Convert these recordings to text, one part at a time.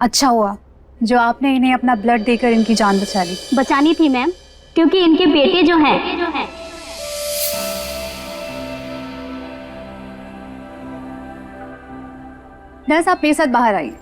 अच्छा हुआ जो आपने इन्हें अपना ब्लड देकर इनकी जान बचा ली। बचानी थी मैम, क्योंकि इनके बेटे जो हैं नर्स, आप मेरे साथ बाहर आइए।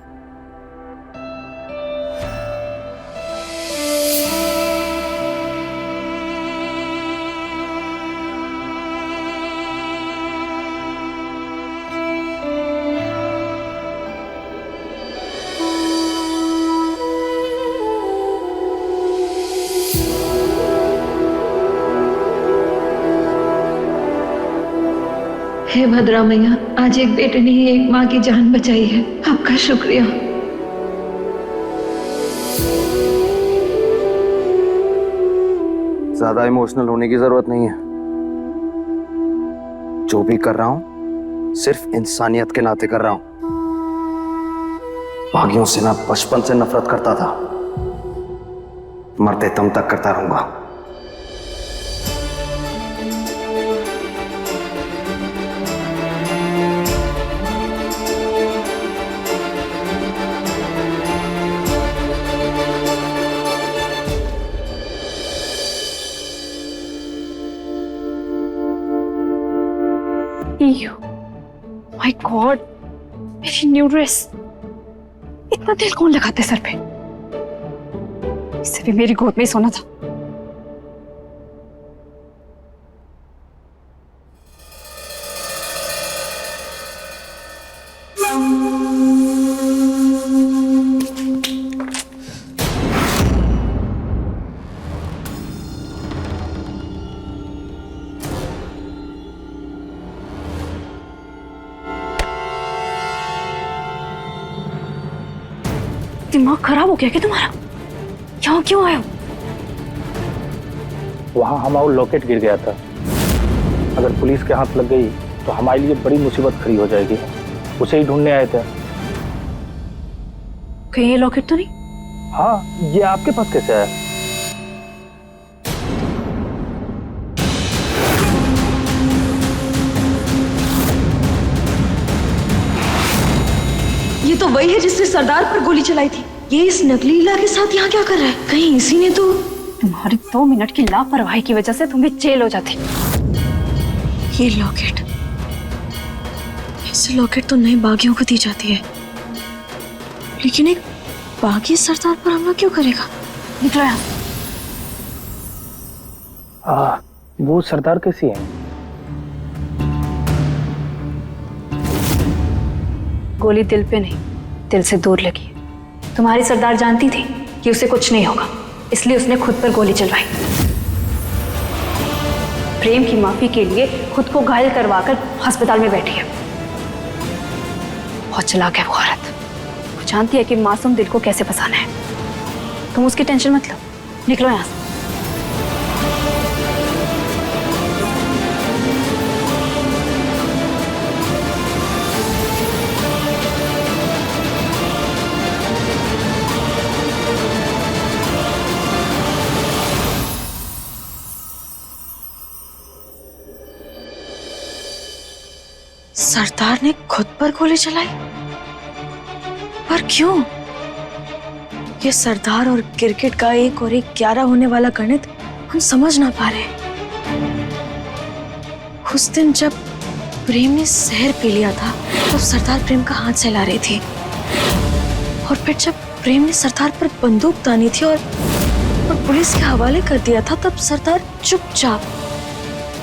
हे भद्रा मैया, आज एक बेटे ने ही एक माँ की जान बचाई है, आपका शुक्रिया। ज्यादा इमोशनल होने की जरूरत नहीं है। जो भी कर रहा हूं सिर्फ इंसानियत के नाते कर रहा हूं। बागियों से मैं बचपन से नफरत करता था, मरते दम तक करता रहूंगा। माय गॉड, मेरी न्यू ड्रेस। इतना तेल कौन लगाते सर पे? इससे भी मेरी गोद में ही सोना था। दिमाग खराब हो गया क्या तुम्हारा? यहाँ क्यों आए हो? वहाँ हमारा लॉकेट गिर गया था। अगर पुलिस के हाथ लग गई तो हमारे लिए बड़ी मुसीबत खड़ी हो जाएगी। उसे ही ढूंढने आए थे। कहीं ये लॉकेट तो नहीं? हाँ, ये आपके पास कैसे आया? ये तो वही है जिसने सरदार पर गोली चलाई थी। ये इस नकली इला के साथ यहाँ क्या कर रहा है? कहीं इसी ने तो। तुम्हारी 2 मिनट की लापरवाही की वजह से तुम भी जेल हो जाते। ये लॉकेट, ऐसे लॉकेट तो नए बागियों को दी जाती है, लेकिन एक बागी सरदार पर हमला क्यों करेगा? निकलो यहाँ। वो सरदार कैसी है? गोली दिल पे नहीं, दिल से दूर लगी। तुम्हारी सरदार जानती थी कि उसे कुछ नहीं होगा, इसलिए उसने खुद पर गोली चलवाई। प्रेम की माफी के लिए खुद को घायल करवाकर अस्पताल में बैठी है। बहुत चालाक है वो औरत। वो जानती है कि मासूम दिल को कैसे फंसाना है। तुम उसकी टेंशन मत लो, निकलो यहाँ से। सरदार ने खुद पर गोली चलाई? पर क्यों? ये सरदार और क्रिकेट का 1 और 1 11 होने वाला गणित हम समझ ना पा रहे। उस दिन जब प्रेम ने जहर पी लिया था तब सरदार प्रेम का हाथ सहला रही थी, और फिर जब प्रेम ने सरदार पर बंदूक तानी थी और पुलिस के हवाले कर दिया था, तब सरदार चुपचाप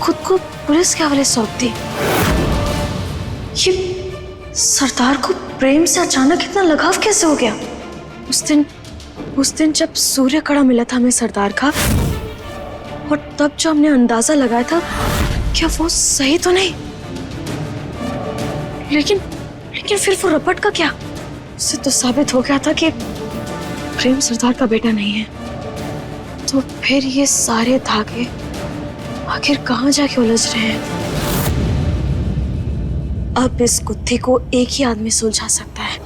खुद को पुलिस के हवाले सौंप दी। ये सरदार को प्रेम से अचानक इतना लगाव कैसे हो गया? उस दिन जब सूर्य कड़ा मिला था हमें सरदार का, और तब जो हमने अंदाजा लगाया था, क्या वो सही तो नहीं? लेकिन फिर वो रपट का क्या? उससे तो साबित हो गया था कि प्रेम सरदार का बेटा नहीं है। तो फिर ये सारे धागे आखिर कहाँ जाके उलझ रहे हैं? अब इस गुत्थी को एक ही आदमी सुलझा सकता है।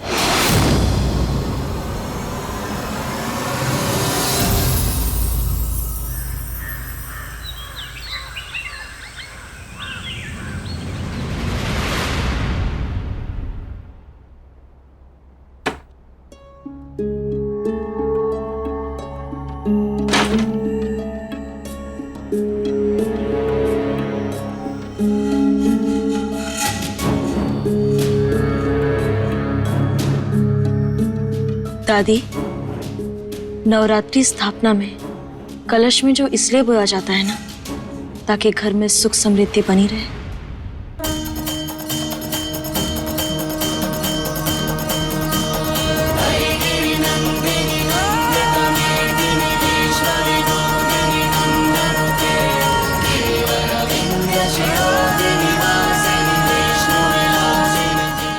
दादी, नवरात्रि स्थापना में कलश में जो इसलिए बोया जाता है ना, ताकि घर में सुख समृद्धि बनी रहे।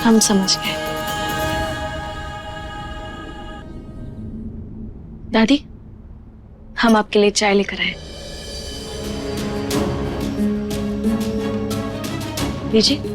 हम समझ गए। दादी, हम आपके लिए चाय लेकर आए। लीजिए।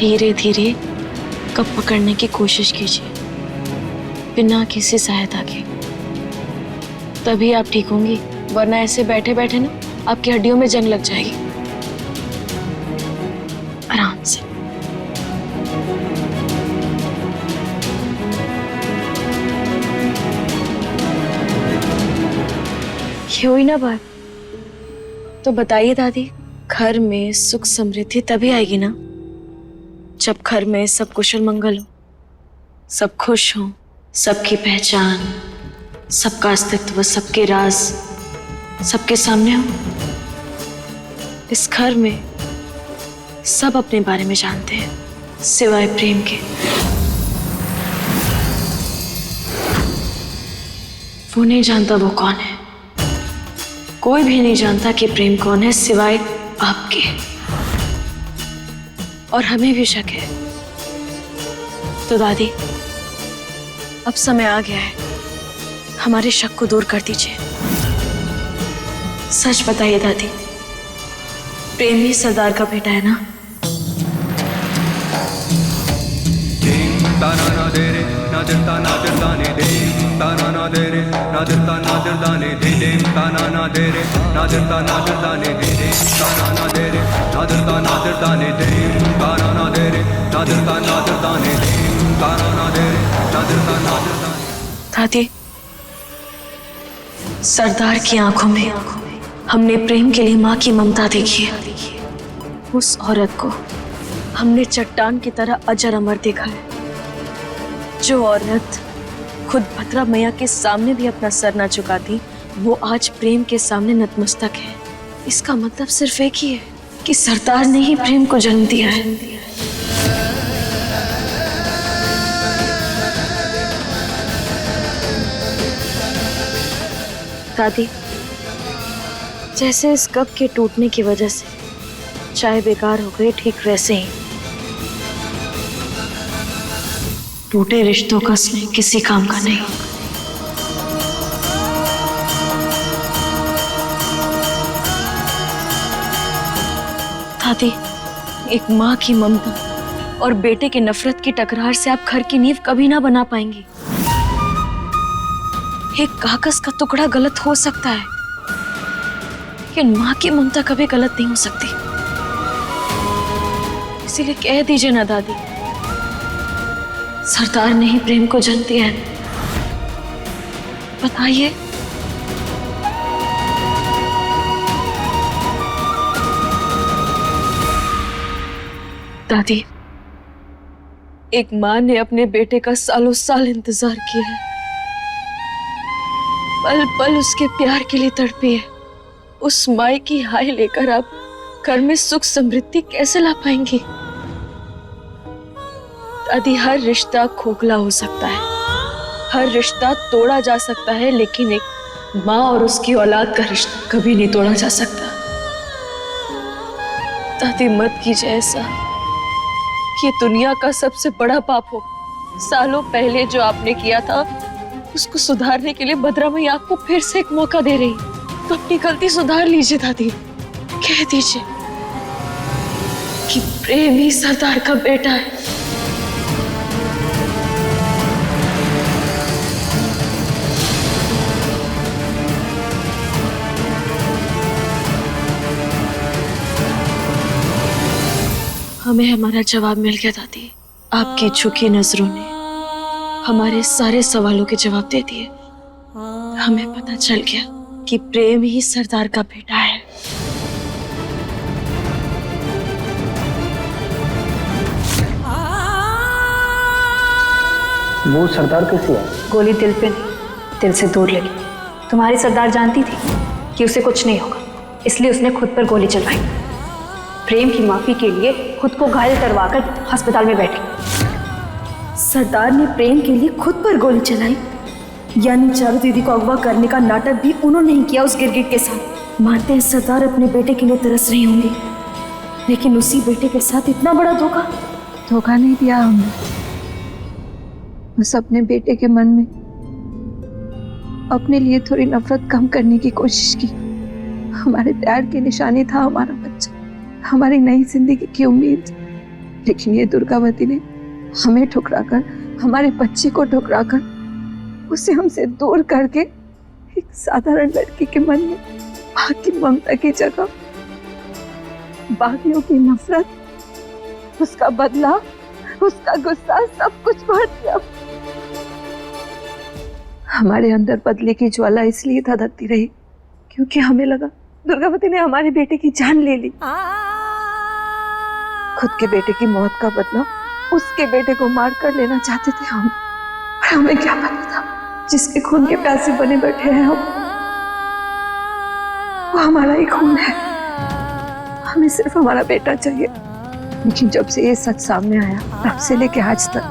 धीरे धीरे कप पकड़ने की कोशिश कीजिए, बिना किसी सहायता के, तभी आप ठीक होंगी। वरना ऐसे बैठे बैठे ना आपकी हड्डियों में जंग लग जाएगी। आराम से। ये हुई ना बात, तो बताइए दादी, घर में सुख समृद्धि तभी आएगी ना जब घर में सब कुशल मंगल हो, सब खुश हो, सबकी पहचान, सबका अस्तित्व, सबके राज सबके सामने हो। इस घर में सब अपने बारे में जानते हैं सिवाय प्रेम के। वो नहीं जानता वो कौन है। कोई भी नहीं जानता कि प्रेम कौन है सिवाय आपके। और हमें भी शक है। तो दादी, अब समय आ गया है, हमारे शक को दूर कर दीजिए। सच बताइए दादी, प्रेम ही सरदार का बेटा है ना? दादी, सरदार की आंखों में हमने प्रेम के लिए माँ की ममता देखी है। उस औरत को हमने चट्टान की तरह अजर अमर देखा है। जो औरत खुद भद्रा मैया के सामने भी अपना सर ना झुकाती, वो आज प्रेम के सामने नतमस्तक है। इसका मतलब सिर्फ एक ही है कि सरदार ने ही प्रेम को जन्म दिया है। दादी, जैसे इस कप के टूटने की वजह से चाय बेकार हो गई, ठीक वैसे ही टूटे रिश्तों का स्नेह किसी काम का नहीं। दादी, एक माँ की ममता और बेटे की नफरत की टकरार से आप घर की नींव कभी ना बना पाएंगी। एक कागज का टुकड़ा गलत हो सकता है, लेकिन माँ की ममता कभी गलत नहीं हो सकती। इसीलिए कह दीजिए ना दादी, सरदार ने ही प्रेम को जन्म दिया है। बताइए। दादी, एक माँ ने अपने बेटे का सालों साल इंतजार किया है, पल पल उसके प्यार के लिए तड़पी है। उस माँ की हाय लेकर आप घर में सुख समृद्धि कैसे ला पाएंगी? दादी, हर रिश्ता खोखला हो सकता है, हर रिश्ता तोड़ा जा सकता है, लेकिन एक माँ और उसकी औलाद का रिश्ता कभी नहीं तोड़ा जा सकता। दादी मत कीजिए ऐसा, ये दुनिया का सबसे बड़ा पाप हो। सालों पहले जो आपने किया था उसको सुधारने के लिए भद्रा मैया आपको फिर से एक मौका दे रही, तो अपनी गलती सुधार लीजिए दादी। कह दीजिए कि प्रेम ही सरदार का बेटा है। हमें हमारा जवाब मिल गया दादी। आपकी झुकी नजरों ने हमारे सारे सवालों के जवाब दे दिए। हमें पता चल गया कि प्रेम ही सरदार का बेटा है। वो सरदार कैसी है? गोली दिल पे नहीं, दिल से दूर लगी। तुम्हारी सरदार जानती थी कि उसे कुछ नहीं होगा, इसलिए उसने खुद पर गोली चलवाई। प्रेम की माफी के लिए खुद को घायल करवाकर अस्पताल में बैठी। सरदार ने प्रेम के लिए खुद पर गोली चलाई, यानी चारू दीदी को अगवा करने का नाटक भी उन्होंने ही किया उस गिरगिट के साथ। मानते हैं सरदार अपने बेटे के लिए तरस रही होंगी, लेकिन उसी बेटे के साथ इतना बड़ा धोखा। धोखा नहीं दिया हमने, बस अपने बेटे के मन में अपने लिए थोड़ी नफरत कम करने की कोशिश की। हमारे प्यार की निशानी था हमारा बच्चा, हमारी नई जिंदगी की उम्मीद। लेकिन ये दुर्गावती ने हमें ठुकराकर, हमारे बच्चे को ठुकराकर, उसे हमसे दूर करके एक साधारण लड़की के मन में मां की ममता की जगह बागियों की नफरत, उसका बदला, उसका गुस्सा, सब कुछ भर दिया। हमारे अंदर बदले की ज्वाला इसलिए धधकती रही क्योंकि हमें लगा दुर्गावती ने हमारे बेटे की जान ले ली। खुद के बेटे की मौत का बदला उसके बेटे को मार कर लेना चाहते थे हम। और हमें क्या पता था जिसके खून के प्यासे बने बैठे हैं हम, वो हमारा ही खून है। हमें सिर्फ हमारा बेटा चाहिए। लेकिन जब से ये सच सामने आया, तब से लेके आज तक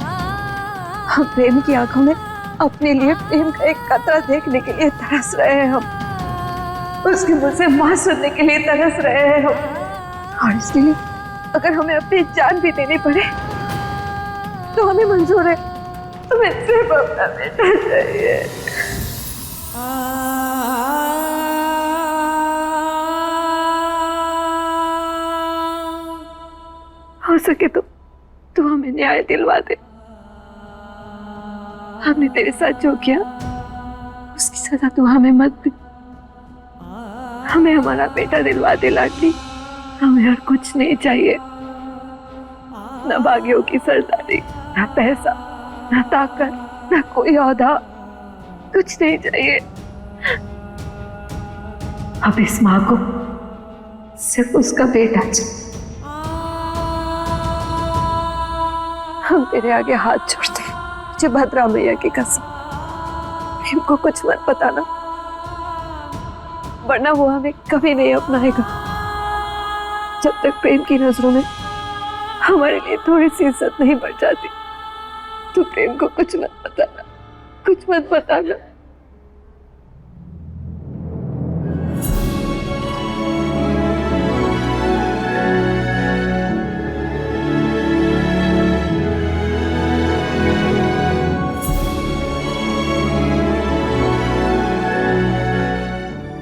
हम प्रेम की आंखों में अपने लिए प्रेम का एक कतरा देखने के लिए तरस रहे हैं हम। उसके मुंह से मां सुनने के लिए तरस रहे हैं हम। और इसलिए अगर हमें अपनी जान भी देनी पड़े तो हमें मंजूर है। हमें सिर्फ अपना बेटा चाहिए। हो सके तो तू हमें न्याय दिलवा दे। हमने तेरे साथ जो किया उसकी सजा तू हमें मत दे। हमें हमारा बेटा दिलवा दे लाडली। हमें और कुछ नहीं चाहिए, न बागियों की सरदारी, न पैसा, न ताकत, न कोई औहदा, कुछ नहीं चाहिए। अब इस माँ को सिर्फ उसका बेटा चाहिए। हम तेरे आगे हाथ जोड़ते हैं, मुझे भद्रा मैया की कसम, प्रेम को कुछ मत बताना, वरना वो हमें कभी नहीं अपनाएगा। जब तक प्रेम की नजरों में हमारे लिए थोड़ी सी इज्जत नहीं बढ़ जाती, तो प्रेम को कुछ मत बताना, कुछ मत बताना।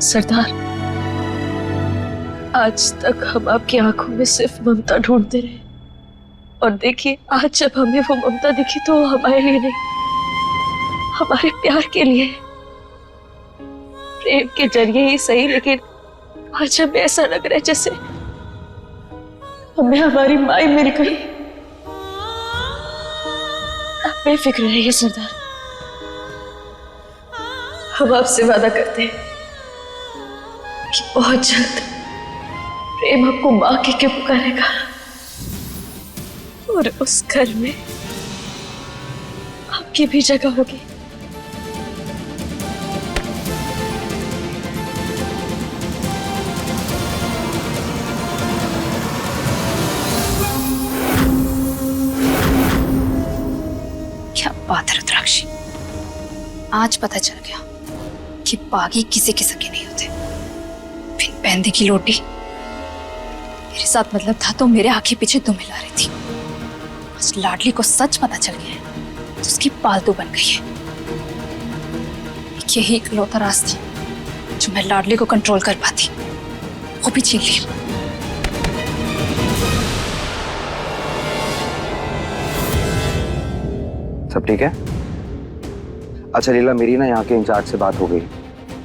सरदार, आज तक हम आपकी आंखों में सिर्फ ममता ढूंढते रहे, और देखिए आज जब हमें वो ममता दिखी तो वो हमारे लिए नहीं, हमारे प्यार के लिए। प्रेम के जरिए ही सही, लेकिन आज हमें ऐसा लग रहा है जैसे हमें हमारी माँ ही मिल गई। आप बेफिक्र रहिए सरदार, हम आपसे वादा करते हैं कि बहुत जल्द प्रेम आपको माँ के पुकारेगा, और उस घर में आपकी भी जगह होगी। क्या बात है रुद्राक्षी, आज पता चल गया कि बागी किसी के सके नहीं होते। फिर पहनने की लोटी मेरे साथ मतलब था तो मेरे आंखें पीछे दुम हिला रही थी। आज लाडली को सच पता चल गया है तो उसकी पालतू बन गई है। यही इकलौता रास्ता जो मैं लाडली को कंट्रोल कर पाती, वो भी छीन ली। सब ठीक है? अच्छा लीला, मेरी ना यहाँ के इंचार्ज से बात हो गई,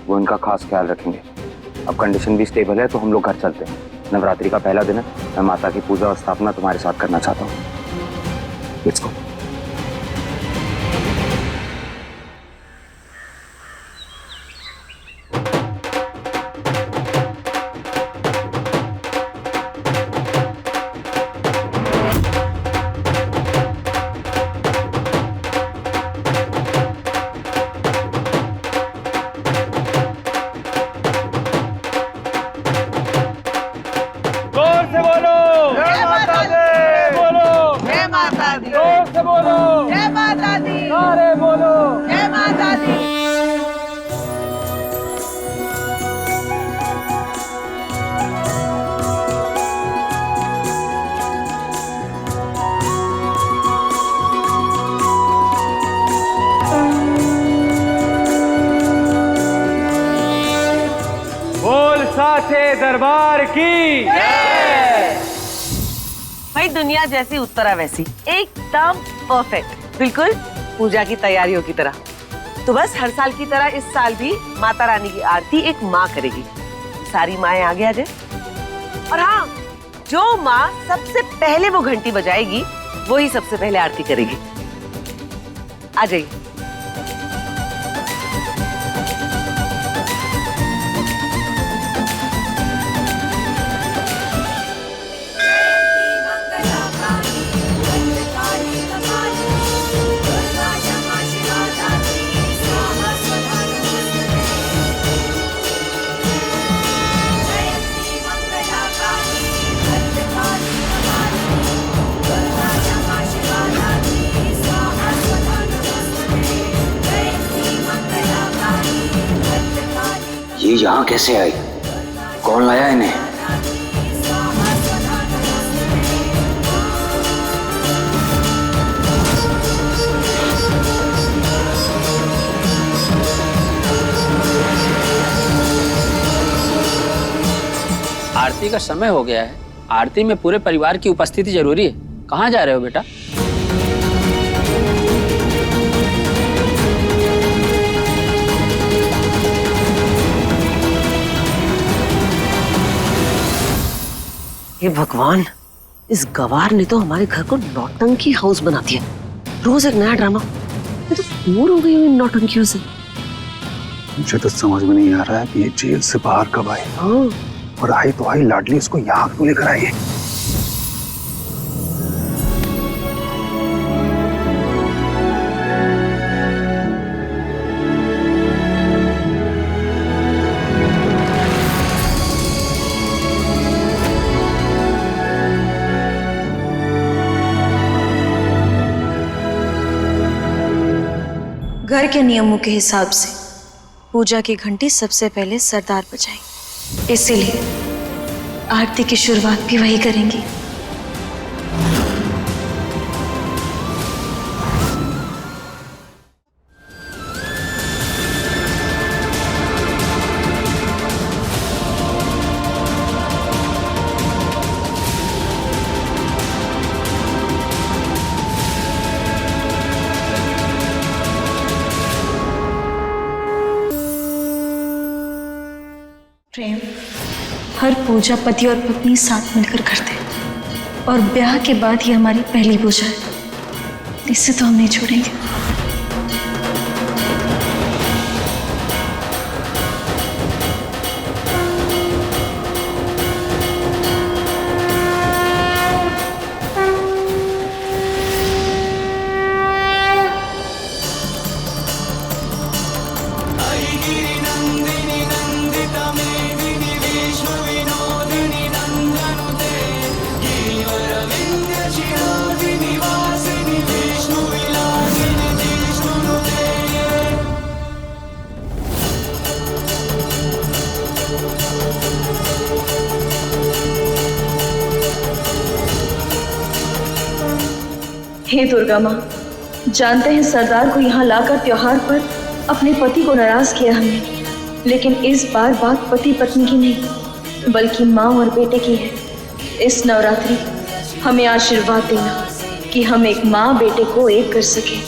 वो इनका खास ख्याल रखेंगे। अब कंडीशन भी स्टेबल है तो हम लोग घर चलते हैं। नवरात्रि का पहला दिन है, मैं माता की पूजा और स्थापना तुम्हारे साथ करना चाहता हूँ। Let's go. साचे दरबार की भाई, दुनिया जैसी उत्तरा वैसी, एकदम परफेक्ट, बिल्कुल पूजा की तैयारियों की तरह। तो बस हर साल की तरह इस साल भी माता रानी की आरती एक माँ करेगी। सारी माएं आगे आ जाए। और हाँ, जो माँ सबसे पहले वो घंटी बजाएगी वो ही सबसे पहले आरती करेगी। आ जाइए। ये यहाँ कैसे आई? कौन लाया इन्हें? आरती का समय हो गया है। आरती में पूरे परिवार की उपस्थिति जरूरी है। कहाँ जा रहे हो बेटा? हे भगवान, इस गवार ने तो हमारे घर को नौटंकी हाउस बना दिया। रोज एक नया ड्रामा। मैं तो बोर हो गई हूँ इन नौटंकियों से। मुझे तो समझ में नहीं आ रहा है कि ये जेल से बाहर कब आई। हाँ। और आई तो आई, लाडली इसको यहाँ क्यों लेकर आई है? घर के नियमों के हिसाब से पूजा की घंटी सबसे पहले सरदार बजाएंगे, इसीलिए आरती की शुरुआत भी वही करेंगी। प्रेम हर पूजा पति और पत्नी साथ मिलकर करते हैं और ब्याह के बाद ये हमारी पहली पूजा है। इससे तो हम नहीं छोड़ेंगे। हे दुर्गा माँ, जानते हैं सरदार को यहाँ लाकर त्योहार पर अपने पति को नाराज किया हमने, लेकिन इस बार बात पति पत्नी की नहीं बल्कि माँ और बेटे की है। इस नवरात्रि हमें आशीर्वाद देना कि हम एक माँ बेटे को एक कर सके।